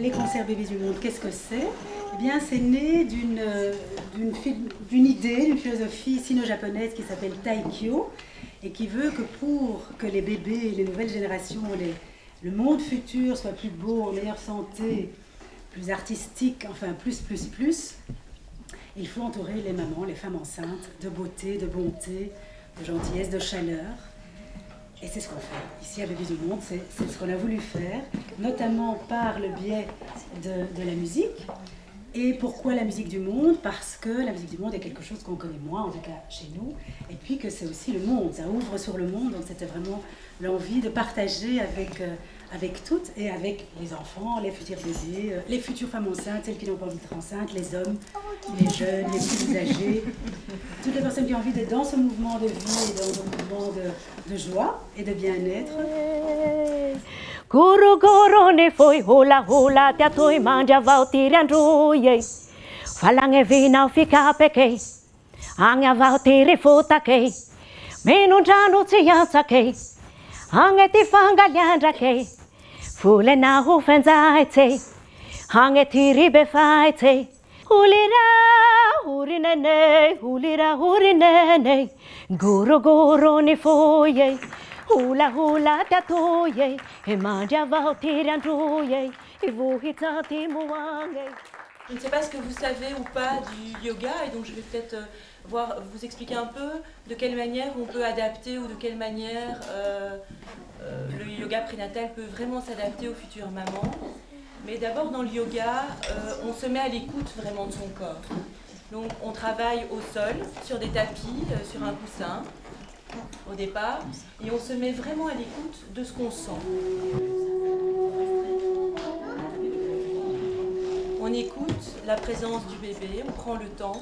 les concerts Bébés du Monde, qu'est-ce que c'est? Eh bien, c'est né d'une idée, d'une philosophie sino-japonaise qui s'appelle Taikyo et qui veut que pour que les bébés, les nouvelles générations, le monde futur soit plus beau, en meilleure santé, plus artistique, enfin plus, il faut entourer les mamans, les femmes enceintes de beauté, de bonté, de gentillesse, de chaleur. Et c'est ce qu'on fait. Ici, à Bébés du Monde, c'est ce qu'on a voulu faire, notamment par le biais de la musique. Et pourquoi la musique du monde? Parce que la musique du monde est quelque chose qu'on connaît moins, en tout cas chez nous, et puis que c'est aussi le monde, ça ouvre sur le monde, donc c'était vraiment l'envie de partager avec toutes et avec les enfants, les futurs bébés, les futures femmes enceintes, celles qui n'ont pas envie d'être enceintes, les hommes, les jeunes, les plus âgés, toutes les personnes qui ont envie d'être dans ce mouvement de vie et dans ce mouvement de joie et de bien-être. Guru guru ne foi hula hula te atoi mangiava o tirandruie. Falange vina o fica pequei. Anga va o tiri futa kei. Menu janu tianza kei. Ange ti fanga liandra kei. Fule na hufenzai te. Ange tiri befai te. Hulira hurinene, hulira hurinene. Guru guru ne foi. Hula hula tatoye, et mangiava o tirandruye, et vous hitati muange. Je ne sais pas ce que vous savez ou pas du yoga, et donc je vais peut-être vous expliquer un peu de quelle manière on peut adapter ou de quelle manière le yoga prénatal peut vraiment s'adapter aux futures mamans. Mais d'abord dans le yoga, on se met à l'écoute vraiment de son corps. Donc on travaille au sol, sur des tapis, sur un coussin, au départ, et on se met vraiment à l'écoute de ce qu'on sent. On écoute la présence du bébé, on prend le temps,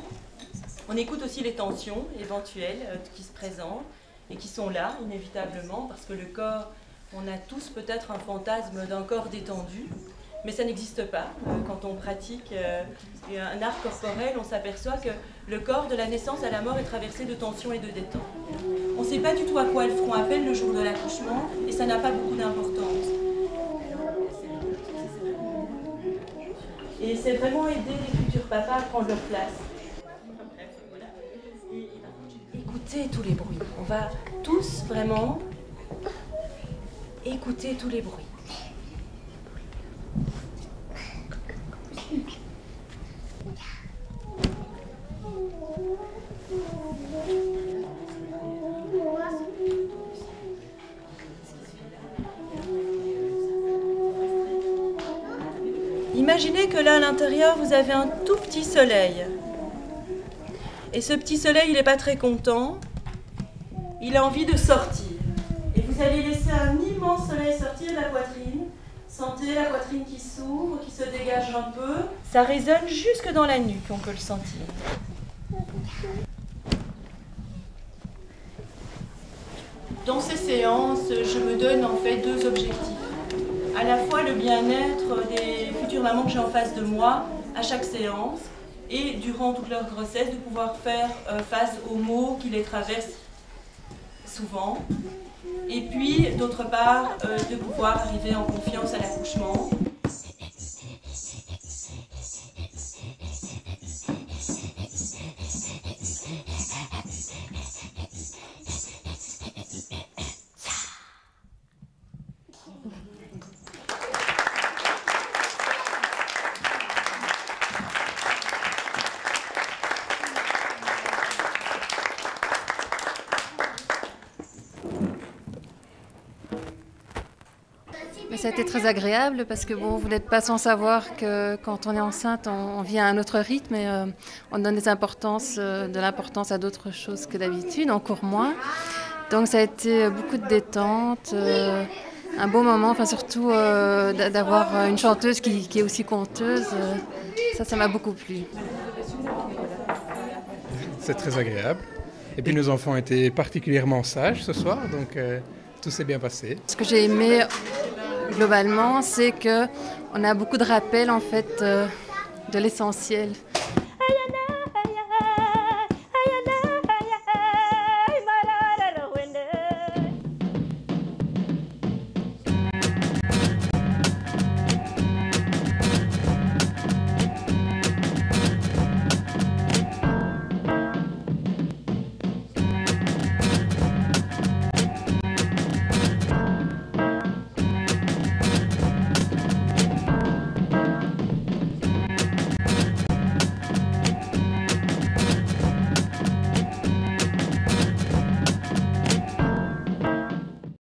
on écoute aussi les tensions éventuelles qui se présentent et qui sont là inévitablement parce que le corps, on a tous peut-être un fantasme d'un corps détendu, mais ça n'existe pas. Quand on pratique un art corporel, on s'aperçoit que le corps de la naissance à la mort est traversé de tensions et de détente. On ne sait pas du tout à quoi elles feront appel le jour de l'accouchement et ça n'a pas beaucoup d'importance. Et c'est vraiment aider les futurs papas à prendre leur place. Écoutez tous les bruits. On va tous vraiment écouter tous les bruits. Imaginez que là, à l'intérieur, vous avez un tout petit soleil. Et ce petit soleil, il n'est pas très content. Il a envie de sortir. Et vous allez laisser un immense soleil sortir de la poitrine. Sentez la poitrine qui s'ouvre, qui se dégage un peu. Ça résonne jusque dans la nuque, on peut le sentir. Dans ces séances, je me donne en fait deux objectifs. À la fois le bien-être des futures mamans que j'ai en face de moi à chaque séance et durant toute leur grossesse de pouvoir faire face aux maux qui les traversent souvent. Et puis d'autre part de pouvoir arriver en confiance à l'accouchement. Mais ça a été très agréable parce que bon, vous n'êtes pas sans savoir que quand on est enceinte, on vit à un autre rythme et on donne de l'importance à d'autres choses que d'habitude, encore moins. Donc ça a été beaucoup de détente, un beau moment, enfin surtout d'avoir une chanteuse qui est aussi conteuse. Ça m'a beaucoup plu. C'est très agréable. Et puis nos enfants étaient particulièrement sages ce soir, donc tout s'est bien passé. Ce que j'ai aimé globalement, c'est qu'on a beaucoup de rappels en fait de l'essentiel.